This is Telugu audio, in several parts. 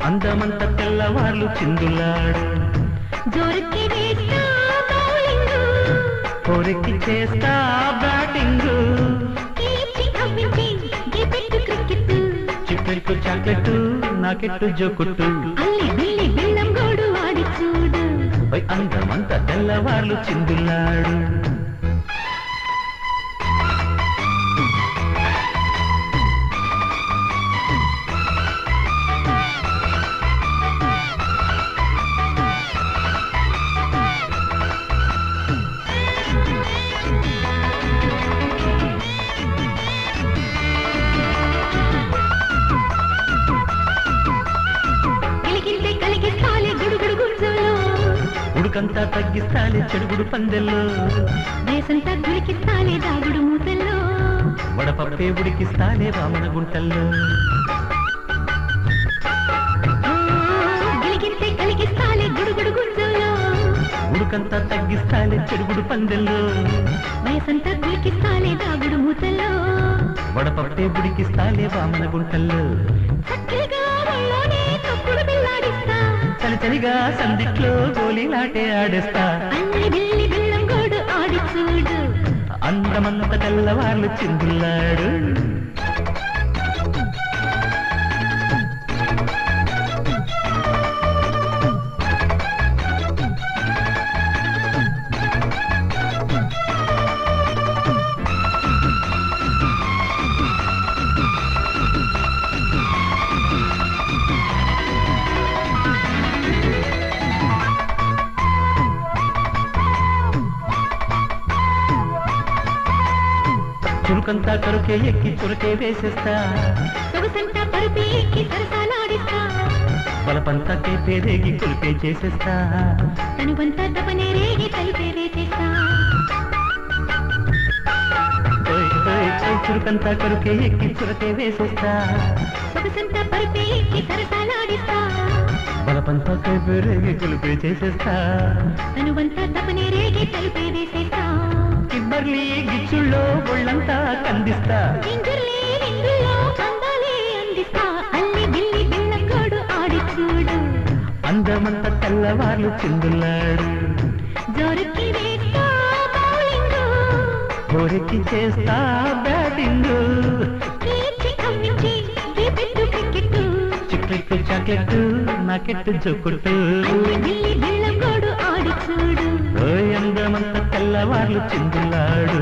అందమంత తెల్లవార్లు చిందులాడు కోరికి చేస్తా బ్యాటింగ్ చిక్కెట్టు చాక్లెట్టు నాకెట్టు జోకుట్టు అందమంత తెల్లవార్లు చిందులాడు ఉడుకంతా తగ్గిస్తాలే చెడుగుడు పందెల్లో దేశంతా గుడికిస్తాలే దాగుడు మూతల్లో వడపప్పే ఉడికిస్తాలే వామన గుంటల్లో గిలిగిస్తే కలిగిస్తాలే గుడుగుడు గుంజల్లో ఉడుకంతా తగ్గిస్తాలే చెడుగుడు పందెల్లో దేశంతా గుడికిస్తాలే దాగుడు మూతల్లో వడపప్పే ఉడికిస్తాలే వామన గుంటల్లో చలిచలిగా సందిట్లో గోలీలాటే ఆడేస్తా అందమంత తెల్లవార్లు చిందులాడు చురుకంతా కరుకే ఎక్కి చురకే వేసేస్తా సొగసంతా పరుపే ఎక్కి సరసాలాడిస్తా బలపంతా కేపే రేగి కొలిపే చేసేస్తా తనువంతా తపనే రేగి తలిపే వేసేస్తా చురుకంతా కరుకే ఎక్కి చురకే వేసేస్తా సొగసంతా పరుపే ఎక్కి సరసాలాడిస్తా బలపంతా కేపే రేగి కొలిపే చేసేస్తా తనువంతా తపనే రేగి తలిపే వేసేస్తా కిబ్బర్లీ గిచ్చుల్లో ఒళ్ళంతా కందిస్తా అందమంత తెల్లవార్లు చిందులాడు కోరికి చేస్తా బ్యాటింగ్ చిక్కెట్టు చాక్లెట్టు నాకెట్టు జోకుట్టు అందమంత తెల్లవార్లు చిందులాడు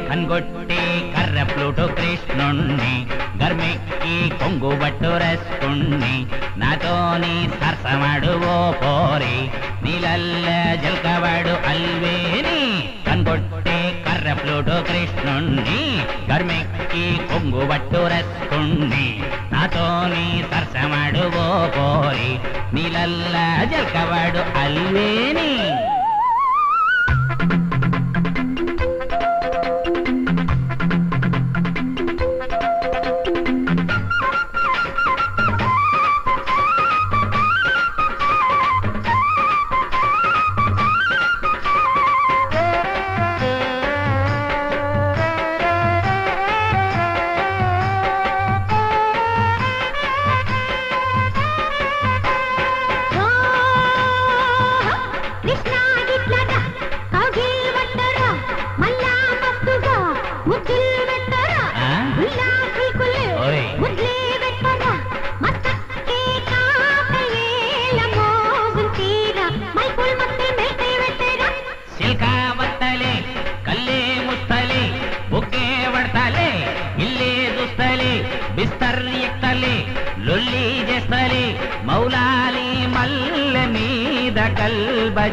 కన్గొట్టి కర్ర ప్లూటో కృష్ణుణ్ణి గర్మెక్కి కొంగు బట్టు రసుకుణ్ణి నాతోని సరసమాడు ఓ పోరి నీలల్ల జల్కవాడు అల్వేని కన్గొట్టి కర్ర ప్లూటో కృష్ణుణ్ణి గర్మెక్కి కొంగు బట్టు రసుకుణ్ణి నాతోని సరసమాడు ఓ పోరి నీలల్ల జల్కవాడు అల్వేని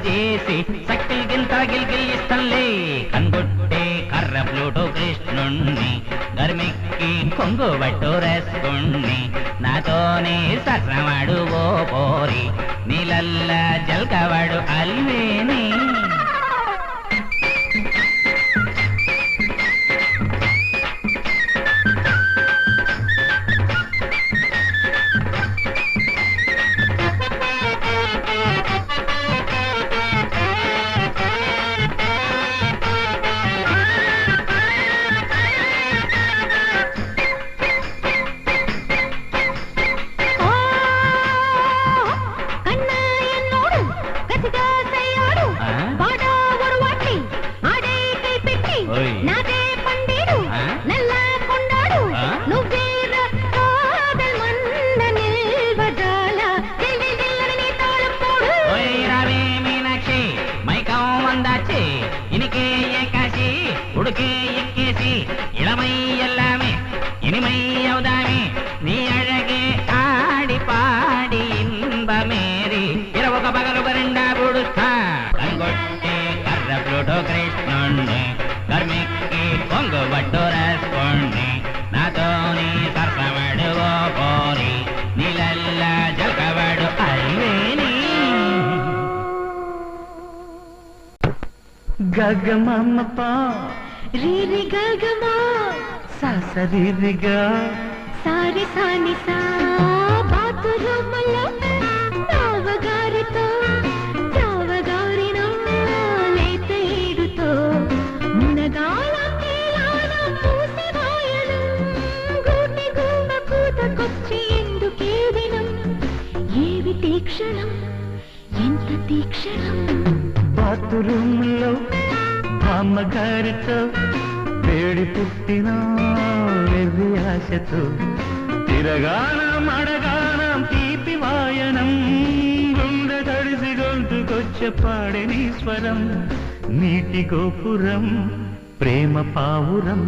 చేసి సక్కిల్ గింత గిల్గిల్ ఇస్తంలే కన్గొట్టే కర్ర ప్లూటో కృష్ణుణ్ణి గర్మెక్కి కొంగు బట్టు రెస్కుణ్ణి నాతోనే సరసవాడు ఓ పోరి నీలల్ల జల్కవాడు అల్వేని உடுக்கே எக்கேசி இளமை எல்லாமே இனிமை யௌதாமே நீ அழகே ஆடி பாடி இன்பமேரி இரவுக பகலுக ரெண்டா புடுத்தா கண்கொட்டே கர்ற ప్లూటో కృష్ణుణ్ణి కర్మిక్కి కొంగు బట్టు రాసుకోండి నాతోని సరసవాడు ఓ పోరి నీలల్ల జల్కవాడు అల్వేని గగమమ్మపా రీరి గగమా సాసరిరిగా సారి సాని సా బాతురమ్మలో తావగారితో తావగారినో లేత ఏడుతో మునగాల తేలాన పూసి వాయనం గూటి గుమ్మ కూతకొచ్చి ఎందుకే దినం ఏవి తీక్షణం ఎంత తీక్షణం బాతురూంలో బామ్మగారితో వేడి పుట్టిన వెర్రి ఆశతో తిరగానం అడగానం తీపి వాయనం గుండె తడిసి గొంతుకొచ్చే పాడెని స్వరం నీటి గోపురం ప్రేమ పావురం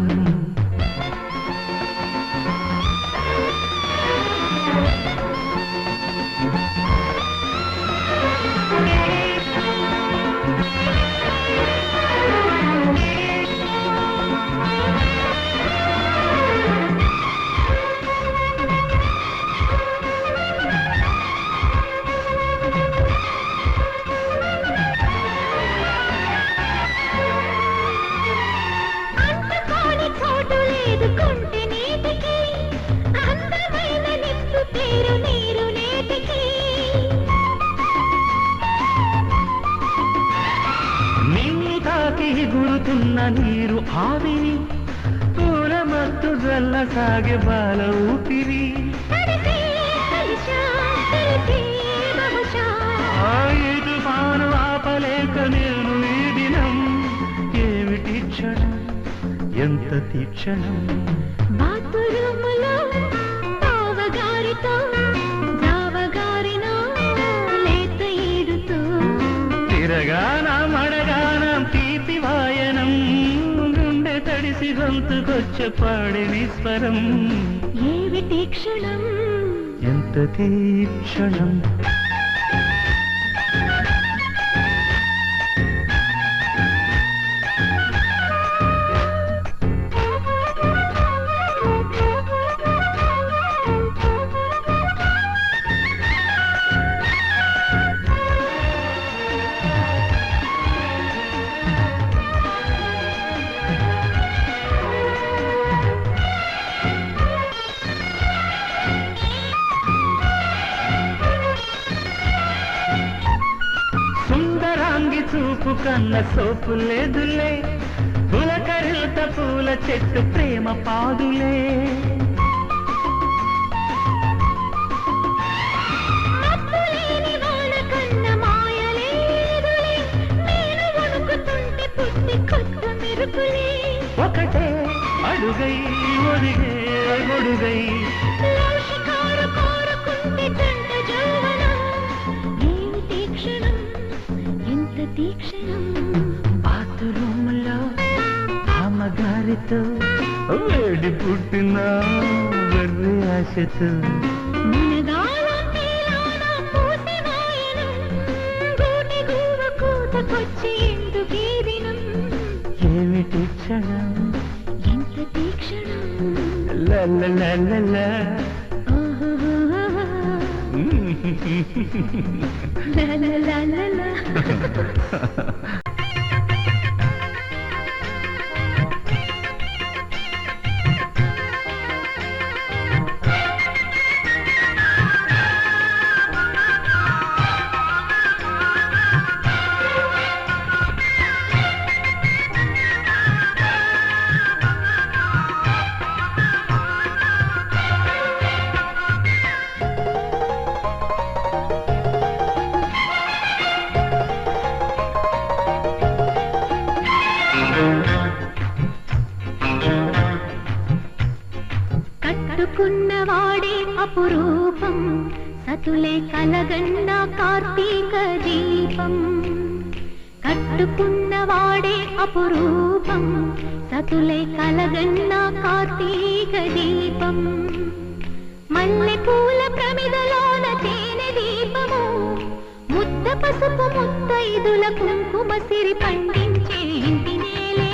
గురుతున్న నీరు ఆవిరి పూల మత్తు జల్ల సాగే బాల ఊపిరి తుఫాను ఆపలేక నేను ఈ దినం ఏమిటి క్షణం ఎంత తీక్షణం బాతురూములో తావగారితో జావగారినో లేత ఏడుతో తిరగానం అడగానం తీపి వాయనం గుండె తడిసి గొంతుకొచ్చే పాడెని స్వరం ఏమిటి క్షణం ఎంత తీక్షణం చూపు కన్న సోపు లేదులే పులకరిత పూల చెట్టు ప్రేమ పాదులే ఒకటే అడుగై ఒడిగే గొడుగై బాతురూములో అమ్మగారితో వేడి పుట్టిన వెర్రి ఆశతో గుర్తుకొచ్చి ఎందుకీ దినం ఏమిటి క్షణం ఎంత తీక్షణం లలలలలా. లలలలలా. కట్టుకున్నవాడే అపురూపం సతులే కలగన్న కార్తీక దీపం కట్టుకున్నవాడే అపురూపం సతులే కలగన్న కార్తీక దీపం మల్లె పూల ప్రమిదలోన తేనె దీపము ముద్ద పసుపు ముత్తైదుల కుంకుమ సిరి పండించే ఇంటినేలే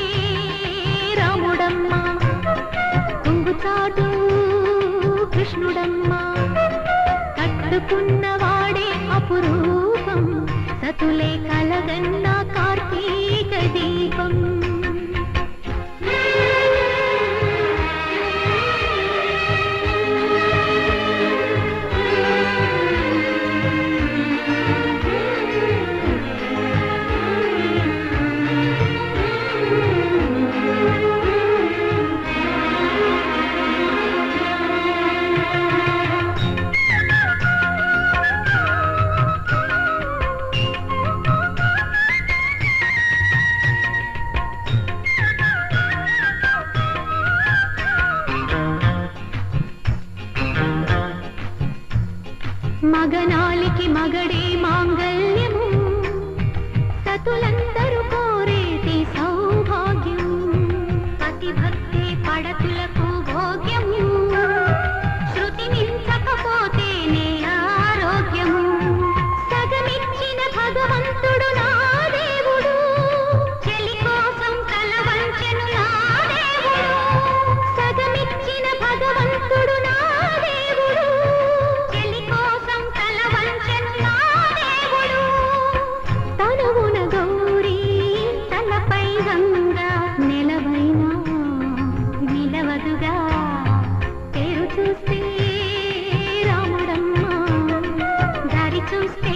రాముడమ్మ చాటు కృష్ణుడమ్మ కట్టుకున్నవాడే అపురూపం సతులే కలగన్న కార్తీక దీపం మగనాలికి మగడే మాంగళ్యము సతులందరూ కోరేటి సౌభాగ్యం పతి భక్తి పడతులకు భోగ్యము శృతి మించకపోతేనే ఆరోగ్యము సగమిచ్చిన భగవంతుడు నా దేవుడు చెలి కోసం తల వంచెను నా దేవుడు సగమిచ్చిన భగవంతుడు నా దేవుడు తనువున గౌరీ తలపై గంగా నిలవైనా నిలవదుగా పేరు చూస్తే రాముడమ్మ దారి చూస్తే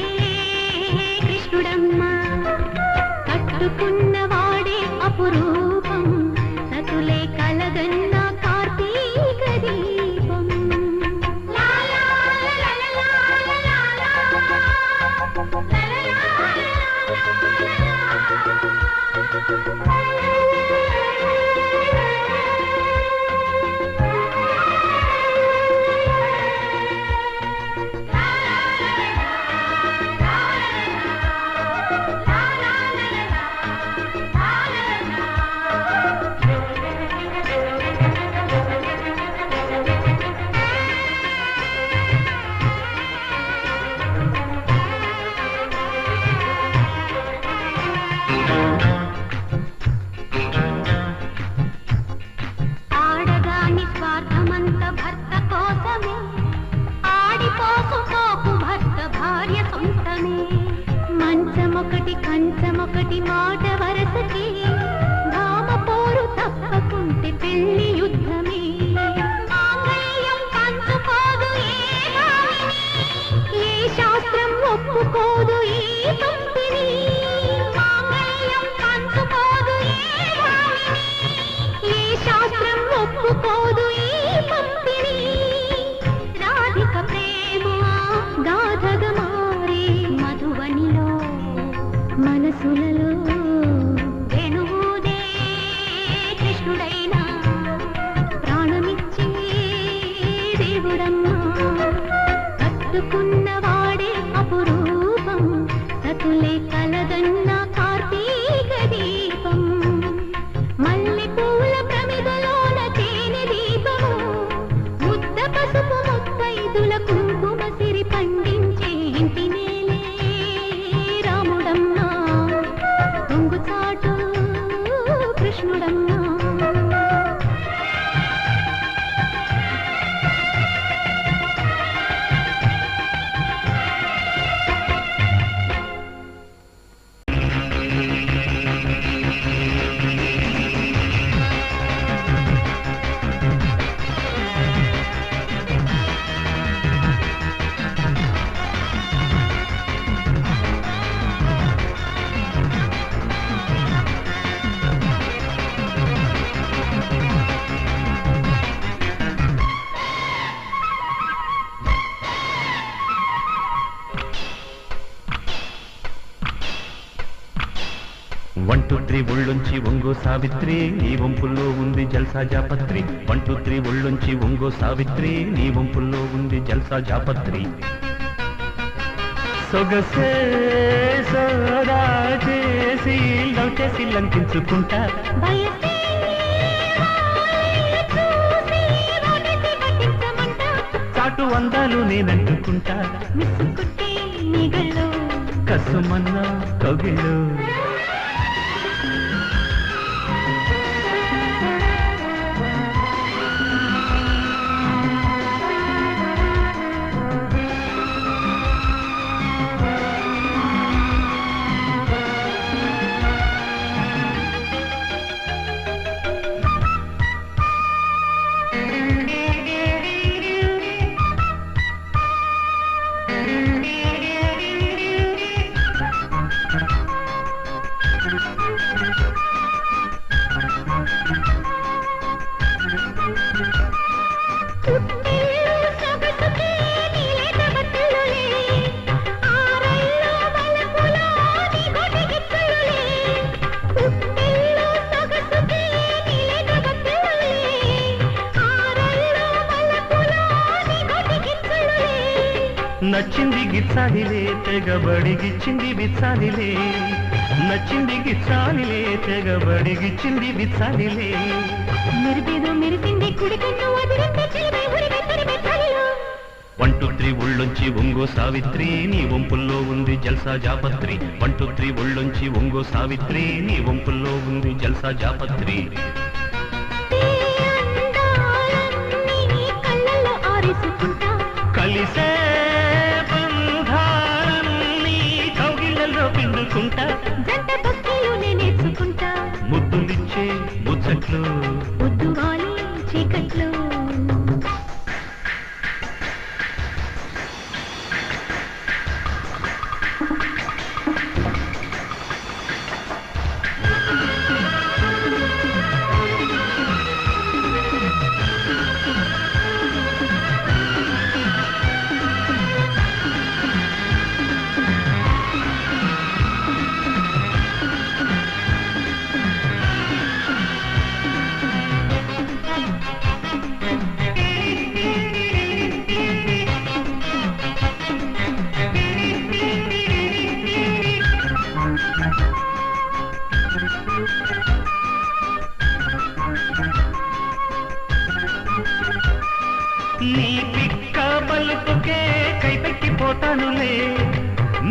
కృష్ణుడమ్మ కట్టుకున్నవాడే అపురూపం సతులే కలగన్న కార్తీక దీపం ఆడదాని స్వార్థమంత భర్త కోసమే ఆడిపోసుకోకు భర్త భార్య సొంతమే మంచమొకటి కంచమొకటి మాట వరసకి భామ పోరు తప్పకుంటే పెళ్లి యుద్ధమే మాంగళ్యం పంచుకోదు ఏ భామిని ఏ శాస్త్రం ఒప్పుకోదు ఈ పంపిణీ మాంగళ్యం పంచుకోదు ఏ భామిని ఏ శాస్త్రం ఒప్పుకోదు ఈ పంపిణీ రాధిక ప్రేమ గాథగా మారే మధువనిలో మనసులలో వెనుదే కృష్ణుడైనా ప్రాణమిచ్చే దేవుడమ్మ కట్టుకున్నవాడే అపురూపం సతులే కలగన్న కార్తీక దీపం మల్లె పూల ప్రమిదలోన తేనె దీపము ముద్ద పసుపు ముత్తైదుల కుంకుమ సిరి పండించే ఇంటినేలే రాముడమ్మ 1 2 3 ఒళ్ళొంచి ఒంగో సావిత్రి నీ వంపుల్లో ఉంది జల్సా జాపత్రి 1 2 3 ఒళ్ళొంచి ఒంగో సావిత్రి నీ వంపుల్లో ఉంది జల్సా జాపత్రి సొగసే సోదా చేసి లవ్ చేసి లంకించుకుంటా చాటు అందాలు నేనంటుకుంటా కసుమన్న కవిళ్ళు నచ్చింది గిచ్చాలిలే తెగబడిగిచ్చింది విచ్చాలిలే నచ్చింది గిచ్చాలిలే తెగబడిగిచ్చింది విచ్చాలిలే మెరిపేదో మెరిసింది కుడికన్ను అదిరింది చిలిమే ఉరిమే తరిమే చలిలో 1 2 3 ఒళ్ళొంచి ఒంగో సావిత్రి నీ వంపుల్లో ఉంది జల్సా జాపత్రి 1 2 3 ఒళ్ళొంచి ఒంగో సావిత్రి నీ వంపుల్లో ఉంది జల్సా జాపత్రి కళ్ళల్లో ఆరేసుకుంటా కలిసే బంధాలన్నీ కౌగిళ్ళలో పిండుకుంటా జంట భక్తులు నేర్చుకుంటా ముద్దులిచ్చే ముచ్చట్లు పొద్దు వాలి చీకట్లు నీ పిక్క బలుపుకే కైపెక్కిపోతానులే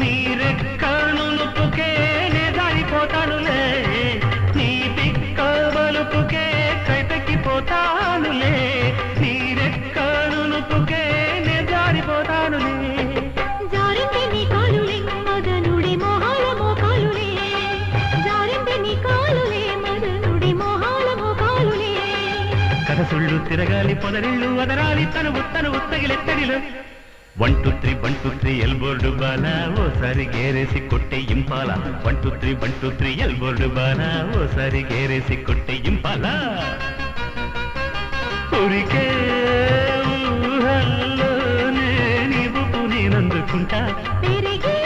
నీ రెక్క నునుపుకే నే జారిపోతానులే నీ పిక్క బలుపుకే కైపెక్కిపోతానులే నీ రెక్క నునుపుకే నే జారిపోతానులే జారింది నీ కాలులే మదనుడి మోహాల మోకాలులే జారింది నీ కాలులే మదనుడి మోహాల మోకాలులే కథసుళ్ళు తిరగాలి పొదరిళ్ళు వదరాలి తనువు తగిలెత్తడిలో 1 2 3 1 2 3 ఎల్బోర్డు బాల ఓసారి గేరేసి కొట్టే ఇంపాల 1 2 3 1 2 3 ఎల్బోర్డు బాల ఓసారి గేరేసి కొట్టే ఇంపాల ఊరికే ఊహల్లోనే నీవు నేనందుకుంటా పెరిగే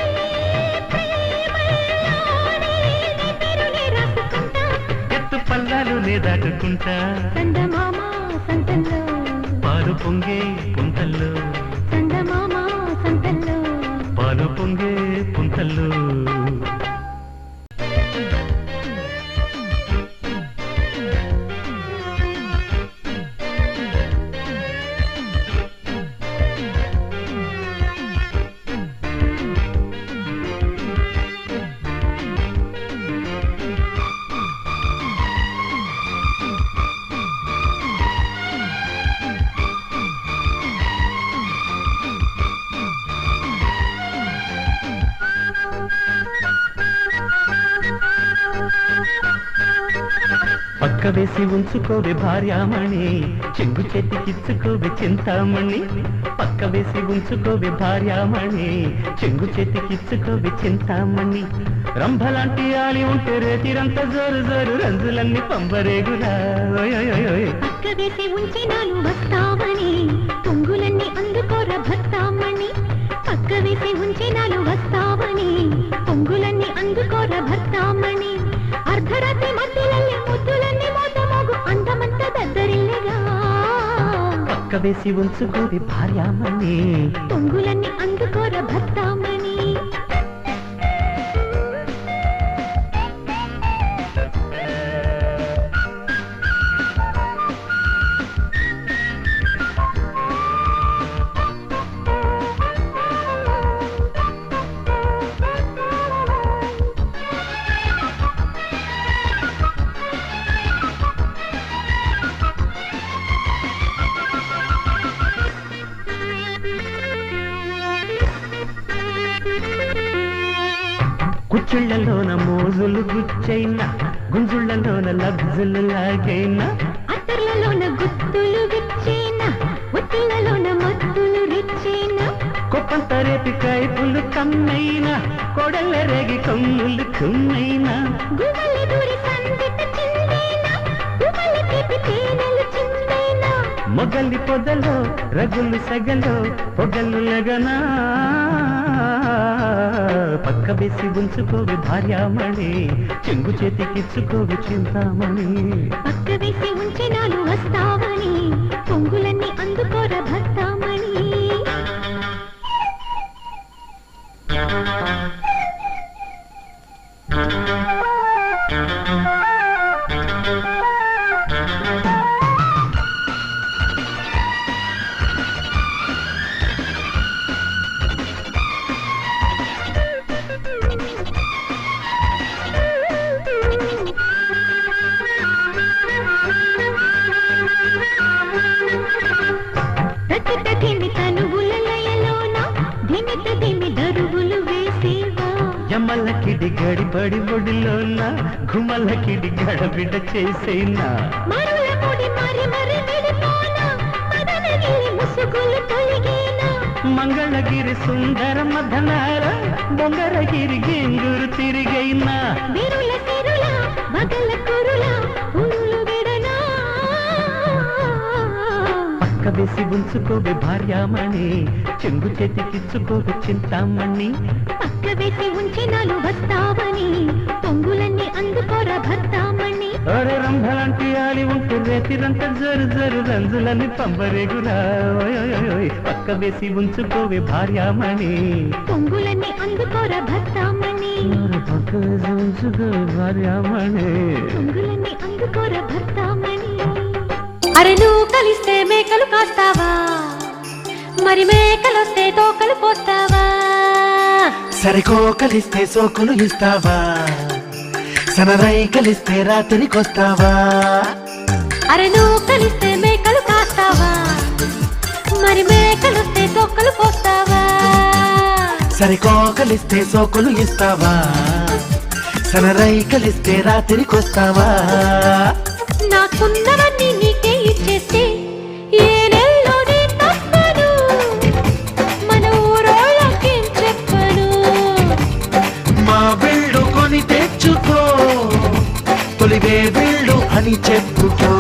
ప్రేమలోనే నీ పేరునే రాసుకుంటా ఎత్తు పల్లాలు నే దాటుకుంటా చందమామ సంతల్లో పాలు పొంగే పుంతల్లో చందమామ సంతల్లో పాలు పొంగే పుంతల్లో పక్క వేసి ఉంచుకోవే భార్యామణి చెంగు చేతికిచ్చుకోవే చింతామణి పక్క వేసి ఉంచుకోవే భార్యామణి చెంగు చేతికిచ్చుకోవే చింతామణి రంభలాంటి ఆలి ఉంటే రేతిరంతా జోరు జోరు రంజులన్నీ పంబరేగులా పక్క వేసి ఉంచినాలు వస్తావని పొంగులన్నీ అందుకోర భర్తామణి పక్క వేసి ఉంచినాలు వస్తావని పొంగులన్నీ అందుకోర భర్తామణి అర్ధరాత్రి మధ్యలల్లే ముద్దులన్నీ మోతమోగు అందమంతా దద్దరిల్లగా పక్క వేసి ఉంచుకోవి భార్యామణి పొంగులన్నీ అందుకోర భర్తామణి కుచ్చిళ్లలోన మోజులు గుచ్చైనా గుంజుళ్లలోన లబ్జులు లాగైనా అత్తర్లలోన గుత్తులు విచ్చేనా ఒత్తులలోన మత్తులు రిచ్చేనా కొప్పంత రేపి కైపులు కమ్మైనా కొడల రేగి కొమ్ములు కుమ్మైనా గుమలి దూరి సందిట చిందేనా గుమలి తీపి తేనెలు చిందేనా మొగలి పొదలో రగులు సగలో పొగలు లగనా పక్క వేసి ఉంచుకోవి భార్యామణి చెంగు చేతికిచ్చుకోవి చింతామణి పక్క వేసి ఉంచి నాలు వస్తావని పొంగులన్నీ అందుకోర భర్తామణి తటిమి తనువుల లయలోన ధిమిత ధిమి దరువులు వేసేవా యమల కిడి గడిబడి ఒడిలోన గుమల కిడి గడబిడ చేసేనా మరుల ముడి మరి మరి విడిపోనా మదనగిరి ముసుగులు తొలిగేనా మంగళగిరి సుందర మధనార బొంగరగిరి గెంగురు తిరిగైనా విరుల సిరుల బగల కురుల ఉరులు విడనా పక్క వేసి ఉంచుకోవి భార్యామణి చెంగు చేతికిచ్చుకోవి చింతామణి పక్క వేసి ఉంచి నాలు వస్తావని పొంగులన్నీ అందుకోర భర్తామణి ఒరే రంభలాంటి ఆలి ఉంటే రేతిరంత జరు జరు రంజులని పంబరేగురా పక్క వేసి ఉంచుకోవి భార్యామణి పొంగులన్నీ అందుకోర భర్తామణి పక్క వేసి ఉంచుకోవి భార్యామణి పొంగులన్నీ అందుకోర భర్తామణి అరే నువ్వు కలిస్తే మేకలు కాస్తావా మరి మేకలొస్తే తోకలు పోస్తావా సరికో కలిస్తే సోకులు ఇస్తావా సనరై కలిస్తే రాత్రికొస్తావా అరే నువ్వు కలిస్తే మేకలు కాస్తావా మరి మేకలొస్తే తోకలు పోస్తావా సరికో కలిస్తే సోకులు ఇస్తావా సనరై కలిస్తే రాత్రికొస్తావా నాకున్నవన్నీ నీకే ఇచ్చేస్తే ఏ నెలలోనే తప్పను మన ఊరోళ్ళకేం చెప్పను మా బిల్డు కొని తెచ్చుకో తొలివే బిల్డు అని చెప్పుకో